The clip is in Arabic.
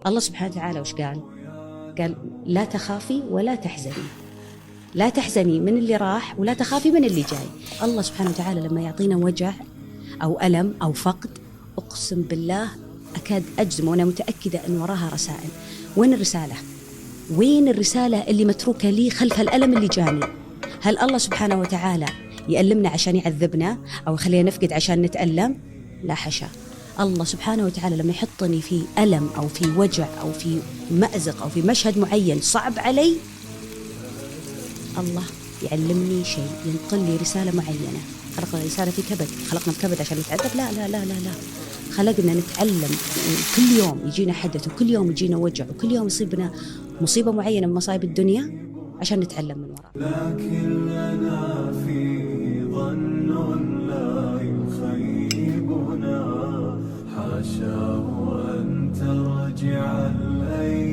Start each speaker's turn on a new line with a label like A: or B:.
A: الله سبحانه وتعالى وش قال؟ قال لا تخافي ولا تحزني، لا تحزني من اللي راح ولا تخافي من اللي جاي. الله سبحانه وتعالى لما يعطينا وجع أو ألم أو فقد، أقسم بالله أكاد أجزم وأنا متأكدة أن وراها رسائل. وين الرسالة؟ وين الرسالة اللي متروكة لي خلف الألم اللي جاني؟ هل الله سبحانه وتعالى يألمنا عشان يعذبنا أو يخلينا نفقد عشان نتألم؟ لا حشا. الله سبحانه وتعالى لما يحطني في ألم أو في وجع أو في مأزق أو في مشهد معين صعب علي، الله يعلمني شيء، ينقل لي رسالة معينة. خلقنا الإنسان في كبد، خلقنا بكبد عشان نتعذب؟ لا لا لا لا لا، خلقنا نتعلم. كل يوم يجينا حدث، وكل يوم يجينا وجع، وكل يوم يصيبنا مصيبة معينة من مصايب الدنيا عشان نتعلم من وراء.
B: لكن لنا في ظن لا يخيبنا، حاشاه أن ترجع الليل